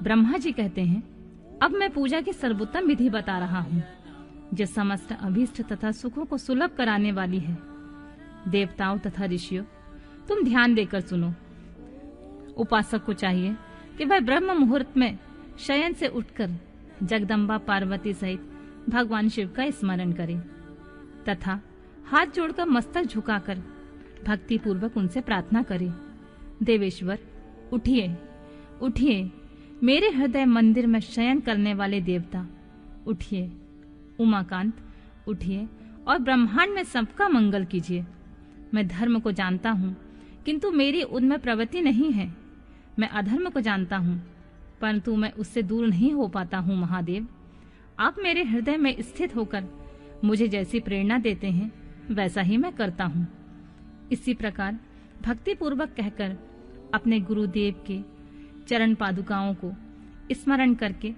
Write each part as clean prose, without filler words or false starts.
ब्रह्मा जी कहते हैं, अब मैं पूजा की सर्वोत्तम विधि बता रहा हूँ, जो समस्त अभीष्ट तथा सुखों को सुलभ कराने वाली है। देवताओं तथा ऋषियों, तुम ध्यान देकर सुनो। उपासक को चाहिए कि वह ब्रह्म मुहूर्त में शयन से उठकर जगदम्बा पार्वती सहित भगवान शिव का स्मरण करे तथा हाथ जोड़कर मस्तक झुकाकर भक्ति पूर्वक उनसे प्रार्थना करे। देवेश्वर, उठिए उठिए, मेरे हृदय मंदिर में शयन करने वाले देवता उठिए। उमाकांत, उठिए और ब्रह्मांड में सबका मंगल कीजिए। मैं धर्म को जानता हूँ, किंतु मेरी उनमें प्रवृत्ति नहीं है। मैं अधर्म को जानता हूँ, परंतु मैं उससे दूर नहीं हो पाता हूँ। महादेव, आप मेरे हृदय में स्थित होकर मुझे जैसी प्रेरणा देते हैं वैसा ही मैं करता हूँ। इसी प्रकार भक्ति पूर्वक कहकर अपने गुरुदेव के चरण पादुकाओं को स्मरण करके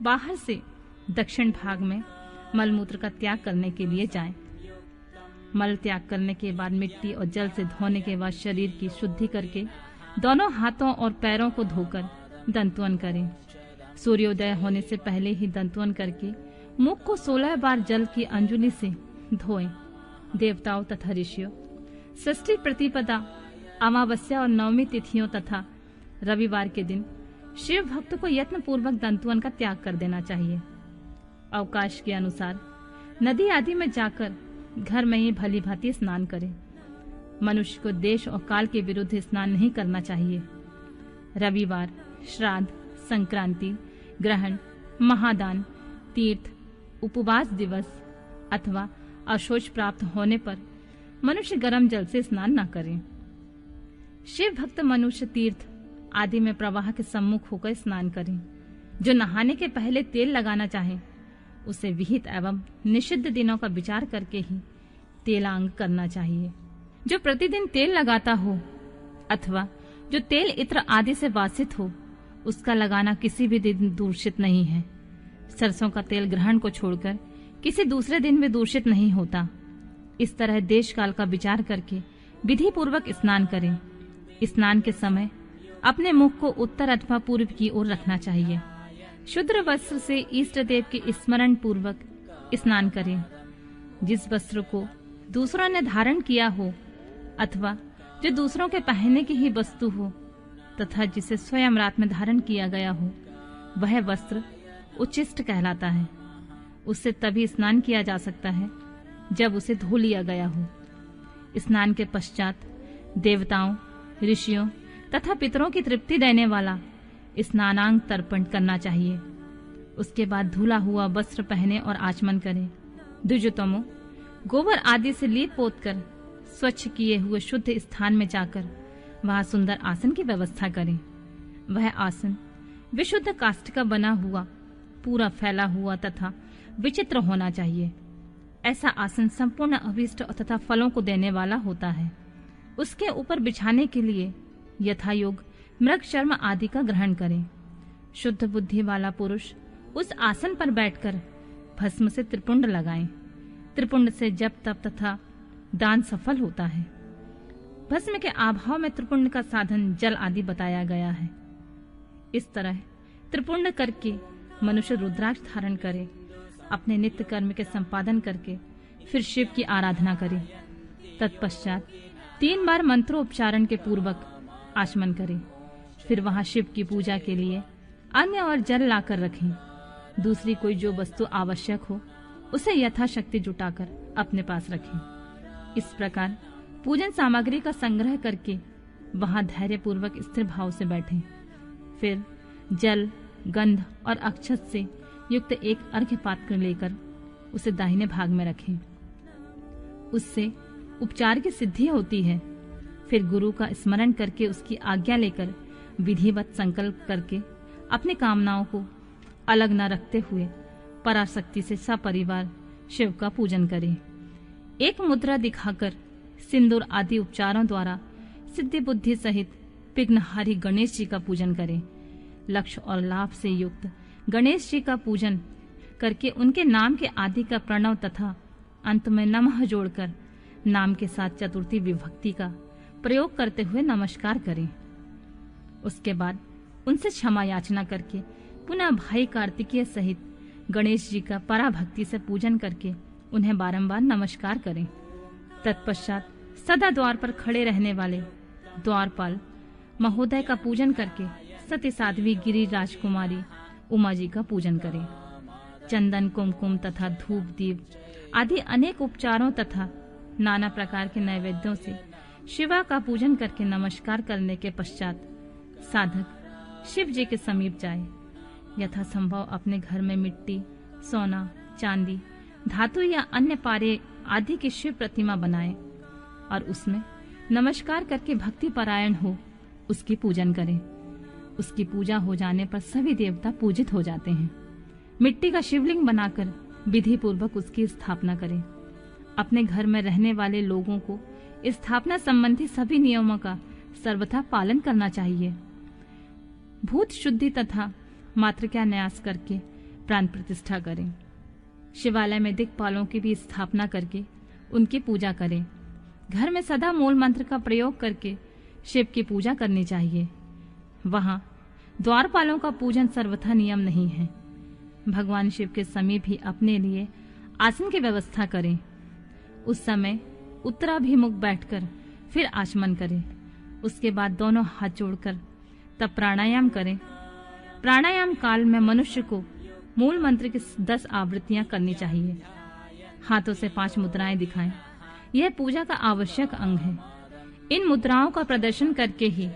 बाहर से दक्षिण भाग में मलमूत्र का त्याग करने के लिए जाएं। मल त्याग करने के बाद मिट्टी और जल से धोने के बाद शरीर की शुद्धि करके दोनों हाथों और पैरों को धोकर दंतवन करें। सूर्योदय होने से पहले ही दंतवन करके मुख को 16 बार जल की अंजुलि से धोएं। देवताओं तथा ऋषियों, षष्ठी प्रतिपदा, अमावस्या और नवमी तिथियों तथा रविवार के दिन शिव भक्त को यत्न पूर्वक दंतवन का त्याग कर देना चाहिए। अवकाश के अनुसार नदी आदि में जाकर घर में ही भली भांति स्नान करें। मनुष्य को देश और काल के विरुद्ध स्नान नहीं करना चाहिए। रविवार, श्राद्ध, संक्रांति, ग्रहण, महादान, तीर्थ, उपवास दिवस अथवा अशौच प्राप्त होने पर मनुष्य गर्म जल से स्नान न करें। शिव भक्त मनुष्य तीर्थ आदि में प्रवाह के सम्मुख होकर स्नान करें। जो नहाने के पहले तेल लगाना चाहे उसे विहित एवं निषिद्ध दिनों का विचार करके ही तेलांग करना चाहिए। जो प्रतिदिन तेल लगाता हो अथवा जो तेल इत्र आदि से वासित हो, उसका लगाना किसी भी दिन दूषित नहीं है। सरसों का तेल ग्रहण को छोड़कर किसी दूसरे दिन भी दूषित नहीं होता। इस तरह देश काल का विचार करके विधि पूर्वक स्नान करें। स्नान के समय अपने मुख को उत्तर अथवा पूर्व की ओर रखना चाहिए। शुद्र वस्त्र से इष्ट देव के स्मरण पूर्वक स्नान करें। जिस वस्त्र को दूसरों ने धारण किया हो अथवा जो दूसरों के पहनने की ही वस्तु हो तथा जिसे स्वयं रात में धारण किया गया हो, वह वस्त्र उच्छिष्ट कहलाता है। उससे तभी स्नान किया जा सकता है जब उसे धो लिया गया हो। स्नान के पश्चात देवताओं, ऋषियों तथा पितरों की तृप्ति देने वाला स्नानांग तर्पण करना चाहिए। उसके बाद धुला हुआ वस्त्र पहने और आचमन करें। द्विजोतमो, गोबर आदि से लीप पोत कर स्वच्छ किए हुए शुद्ध स्थान में जाकर वहां सुंदर आसन की व्यवस्था करें। वह आसन विशुद्ध काष्ठ का बना हुआ, पूरा फैला हुआ तथा विचित्र होना चाहिए। ऐसा आसन संपूर्ण अभीष्ट तथा फलों को देने वाला होता है। उसके ऊपर बिछाने के लिए यथायोग मृग चर्म आदि का ग्रहण करें। शुद्ध बुद्धि वाला पुरुष उस आसन पर बैठकर भस्म से त्रिपुंड लगाएं। त्रिपुंड से जप तप तथा दान सफल होता है। भस्म के अभाव में त्रिपुंड का साधन जल आदि बताया गया है। इस तरह त्रिपुंड करके मनुष्य रुद्राक्ष धारण करे, अपने नित्य कर्म के संपादन करके फिर शिव की आराधना करे। तत्पश्चात 3 बार मंत्रोच्चारण के पूर्वक आचमन करे। फिर वहां शिव की पूजा के लिए अन्न और जल लाकर रखें। दूसरी कोई जो वस्तु आवश्यक हो उसे यथाशक्ति जुटाकर अपने पास रखें। इस प्रकार पूजन सामग्री का संग्रह करके वहां धैर्य पूर्वक स्थिर भाव से बैठें। फिर जल, गंध और अक्षत से युक्त एक अर्घ्य पात्र लेकर उसे दाहिने भाग में रखें। उससे उपचार की सिद्धि होती है। फिर गुरु का स्मरण करके उसकी आज्ञा लेकर विधिवत संकल्प करके अपनी कामनाओं को अलग न रखते हुए पराशक्ति से सपरिवार शिव का पूजन करें। एक मुद्रा दिखाकर सिंदूर आदि उपचारों द्वारा सिद्धि बुद्धि सहित विघ्नहारी गणेश जी का पूजन करें। लक्ष्य और लाभ से युक्त गणेश जी का पूजन करके उनके नाम के आदि का प्रणव तथा अंत में नमः जोड़कर नाम के साथ चतुर्थी विभक्ति का प्रयोग करते हुए नमस्कार करें। उसके बाद उनसे क्षमा याचना करके पुनः भाई कार्तिकेय सहित गणेश जी का पराभक्ति से पूजन करके उन्हें बारंबार नमस्कार करें। तत्पश्चात सदा द्वार पर खड़े रहने वाले द्वारपाल महोदय का पूजन करके सती साध्वी गिरि राजकुमारी उमा जी का पूजन करें। चंदन, कुमकुम तथा धूप, दीप आदि अनेक उपचारों तथा नाना प्रकार के नैवेद्यों से शिवा का पूजन करके नमस्कार करने के पश्चात साधक शिव जी के समीप जाए। यथासंभव अपने घर में मिट्टी, सोना, चांदी, धातु या अन्य पारे आदि की शिव प्रतिमा बनाए और उसमें नमस्कार करके भक्ति परायण हो उसकी पूजन करें। उसकी पूजा हो जाने पर सभी देवता पूजित हो जाते हैं। मिट्टी का शिवलिंग बनाकर विधि पूर्वक उसकी स्थापना करें। अपने घर में रहने वाले लोगों को स्थापना संबंधी सभी नियमों का सर्वथा पालन करना चाहिए। भूत शुद्धि तथा मातृका न्यास करके प्राण प्रतिष्ठा करें। शिवालय में दिक्पालों की भी स्थापना करके उनकी पूजा करें। घर में सदा मूल मंत्र का प्रयोग करके शिव की पूजा करनी चाहिए। वहां द्वारपालों का पूजन सर्वथा नियम नहीं है। भगवान शिव के समीप ही अपने लिए आसन की व्यवस्था करें। उस समय उत्तराभिमुख बैठकर फिर आचमन करें। उसके बाद दोनों हाथ जोड़कर तब प्राणायाम करें। प्राणायाम काल में मनुष्य को मूल मंत्र की 10 आवृत्तियां करनी चाहिए। हाथों से 5 मुद्राएं दिखाएं। यह पूजा का आवश्यक अंग है। इन मुद्राओं का प्रदर्शन करके ही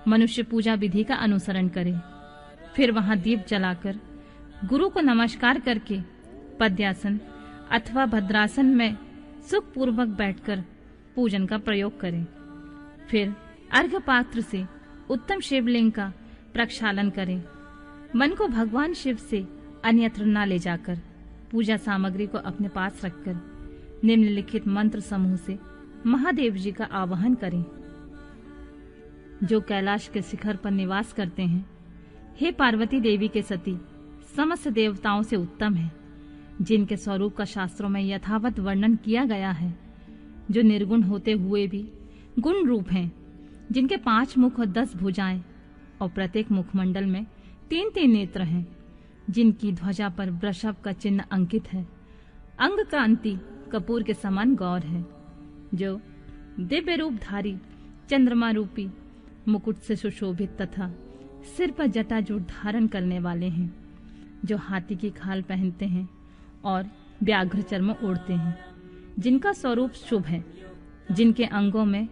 मनुष्य पूजा विधि का अनुसरण करे। फिर वहां दीप जलाकर गुरु को नमस्कार करके पद्यासन अथवा भद्रासन में सुखपूर्वक बैठकर पूजन का प्रयोग करें। फिर अर्घ्य पात्र से उत्तम शिवलिंग का प्रक्षालन करें। मन को भगवान शिव से अन्यत्र न ले जाकर पूजा सामग्री को अपने पास रखकर निम्नलिखित मंत्र समूह से महादेव जी का आवाहन करें। जो कैलाश के शिखर पर निवास करते हैं, हे पार्वती देवी के सती समस्त देवताओं से उत्तम है, जिनके स्वरूप का शास्त्रों में यथावत वर्णन किया गया है, जो निर्गुण होते हुए भी गुण रूप हैं, जिनके 5 मुख और 10 भुजाएं और प्रत्येक मुखमंडल में 3-3 नेत्र हैं, जिनकी ध्वजा पर वृषभ का चिन्ह अंकित है। अंग कांति कपूर के समान गौर है, जो दिव्य रूपधारी चंद्रमा रूपी मुकुट से सुशोभित तथा सिर पर जटाजूट धारण करने वाले हैं, जो हाथी की खाल पहनते हैं और व्याघ्र चर्म ओढ़ते हैं, जिनका स्वरूप शुभ है, जिनके अंगों में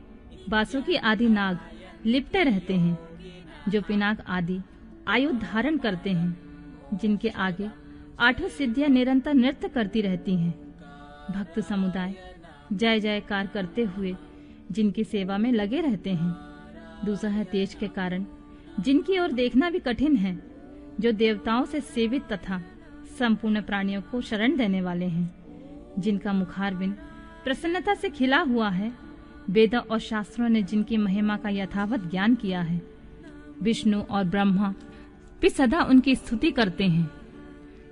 बासुकी आदि नाग लिपटे रहते हैं, जो पिनाक आदि आयुध धारण करते हैं, जिनके आगे 8 सिद्धियां निरंतर नृत्य करती रहती हैं। भक्त समुदाय जय जयकार करते हुए जिनकी सेवा में लगे रहते हैं। दूसरा है तेज के कारण जिनकी ओर देखना भी कठिन है, जो देवताओं से सेवित तथा संपूर्ण प्राणियों को शरण देने वाले हैं, जिनका मुखारविंद प्रसन्नता से खिला हुआ है। वेदों और शास्त्रों ने जिनकी महिमा का यथावत ज्ञान किया है, विष्णु और ब्रह्मा भी सदा उनकी स्तुति करते हैं,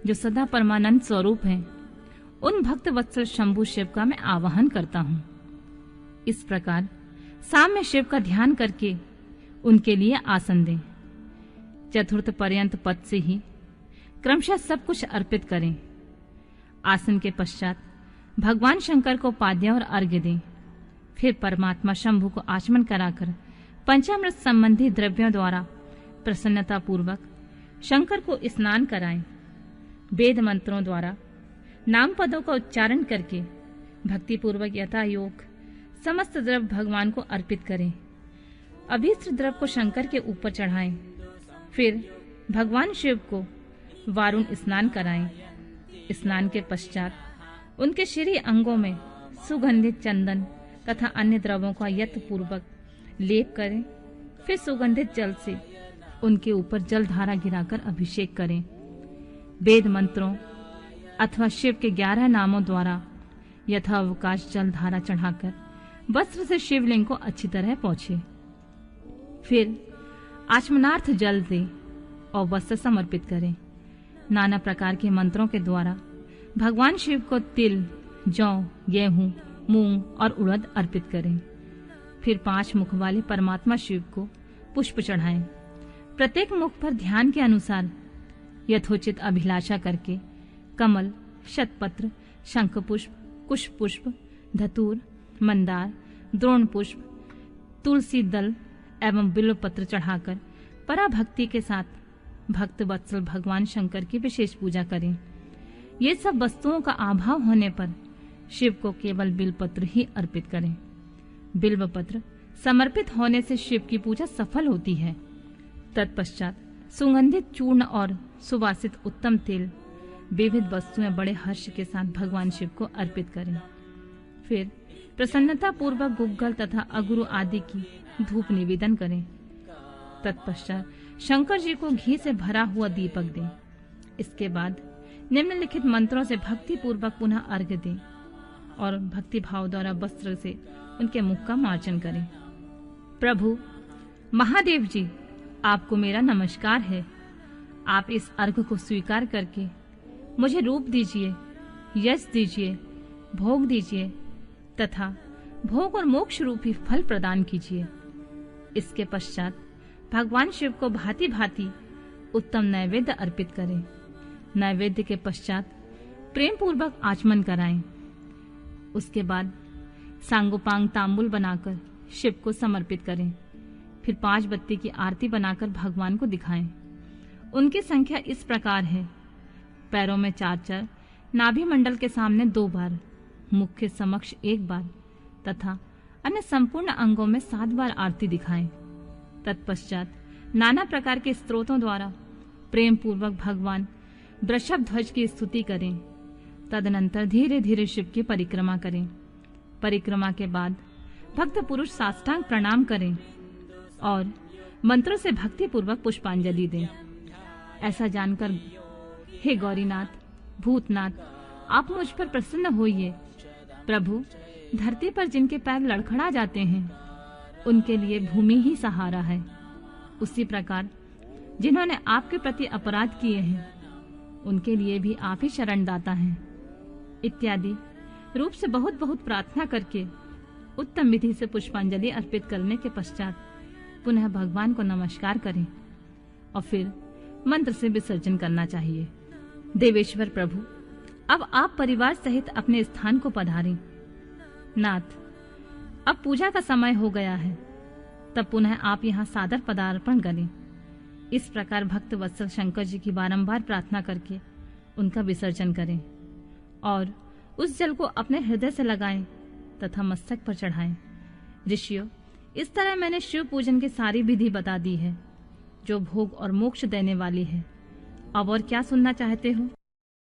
जो सदा परमानंद स्वरूप हैं। उन भक्त वत्सल शंभु शिव का मैं आवाहन करता हूँ। इस प्रकार साम्य शिव का ध्यान करके उनके लिए आसन दें। चतुर्थ पर्यंत पद से ही क्रमशः सब कुछ अर्पित करें। आसन के पश्चात भगवान शंकर को पाद्य और अर्घ्य दें। फिर परमात्मा शंभु को आचमन कराकर पंचामृत संबंधी द्रव्यों द्वारा प्रसन्नता पूर्वक शंकर को स्नान कराएं। वेद मंत्रों द्वारा नाम पदों का उच्चारण करके भक्ति पूर्वक यथा योग समस्त द्रव्य भगवान को अर्पित करें। अभीष्ट द्रव्य को शंकर के ऊपर चढ़ाएं। फिर भगवान शिव को वारुण स्नान कराएं। स्नान के पश्चात उनके शरीर अंगों में सुगंधित चंदन तथा अन्य द्रव्यों का यत्नपूर्वक लेप करें। फिर सुगंधित जल से उनके ऊपर जल धारा गिराकर अभिषेक करें। वेद मंत्रों अथवा शिव के 11 नामों द्वारा यथावकाश जल धारा चढ़ाकर वस्त्र से शिवलिंग को अच्छी तरह पोंछे। फिर आचमनार्थ जल दे और वस्त्र समर्पित करें। नाना प्रकार के मंत्रों के द्वारा भगवान शिव को तिल, जौ, गेहूं, मूंग और उड़द अर्पित करें। फिर 5 मुख वाले परमात्मा शिव को पुष्प चढ़ाएं। प्रत्येक मुख पर ध्यान के अनुसार यथोचित अभिलाषा करके कमल, शतपत्र, शंखपुष्प, कुशपुष्प, धतूर, मंदार, द्रोण पुष्प, तुलसी दल एवं बिल्व पत्र चढ़ाकर पराभक्ति के साथ भक्त वत्सल भगवान शंकर की विशेष पूजा करें। ये सब वस्तुओं का अभाव होने पर शिव को केवल बिल्वपत्र ही अर्पित करें। बिल्वपत्र समर्पित होने से शिव की पूजा सफल होती है। तत्पश्चात सुगंधित चूर्ण और सुवासित उत्तम तेल विविध वस्तुएं बड़े हर्ष के साथ भगवान शिव को अर्पित करें। फिर प्रसन्नता पूर्वक गुग्गल तथा अगुरु आदि की धूप निवेदन करें। तत्पश्चात शंकर जी को घी से भरा हुआ दीपक दें। इसके बाद निम्नलिखित मंत्रों से भक्ति पूर्वक पुनः अर्घ्य दें और भक्ति भाव द्वारा वस्त्र से उनके मुख का मार्जन करें। प्रभु महादेव जी, आपको मेरा नमस्कार है। आप इस अर्घ्य को स्वीकार करके मुझे रूप दीजिए, यश दीजिए, भोग दीजिए तथा भोग और मोक्ष रूपी फल प्रदान कीजिए। इसके पश्चात भगवान शिव को भांति भांति उत्तम नैवेद्य अर्पित करें। नैवेद्य के पश्चात प्रेम पूर्वक आचमन कराएं। उसके बाद सांगोपांग तांबूल बनाकर शिव को समर्पित करें। फिर 5 बत्ती की आरती बनाकर भगवान को दिखाएं। उनकी संख्या इस प्रकार है: पैरों में 4-4, नाभि मंडल के सामने 2 बार, मुख के समक्ष 1 बार तथा अन्य संपूर्ण अंगों में 7 बार आरती दिखाएं। तत्पश्चात नाना प्रकार के स्तोत्रों द्वारा प्रेम पूर्वक भगवान वृषभ ध्वज की स्तुति करें। तदनंतर धीरे धीरे शिव की परिक्रमा करें। परिक्रमा के बाद भक्त पुरुष साष्टांग प्रणाम करें और मंत्रों से भक्ति पूर्वक पुष्पांजलि दें। ऐसा जानकर हे गौरीनाथ, भूतनाथ, आप मुझ पर प्रसन्न होइए। प्रभु, धरती पर जिनके पैर लड़खड़ा जाते हैं उनके लिए भूमि ही सहारा है। उसी प्रकार जिन्होंने आपके प्रति अपराध किए हैं उनके लिए भी आप ही शरणदाता हैं। इत्यादि रूप से बहुत बहुत प्रार्थना करके उत्तम विधि से पुष्पांजलि अर्पित करने के पश्चात पुनः भगवान को नमस्कार करें और फिर मंत्र से विसर्जन करना चाहिए। देवेश्वर प्रभु, अब आप परिवार सहित अपने स्थान को पधारें। नाथ, अब पूजा का समय हो गया है, तब पुनः आप यहाँ सादर पदार्पण करें। इस प्रकार भक्त वत्सल शंकर जी की बारंबार प्रार्थना करके उनका विसर्जन करें और उस जल को अपने हृदय से लगाएं तथा मस्तक पर चढ़ाएं। ऋषियों, इस तरह मैंने शिव पूजन की सारी विधि बता दी है जो भोग और मोक्ष देने वाली है। अब और क्या सुनना चाहते हो?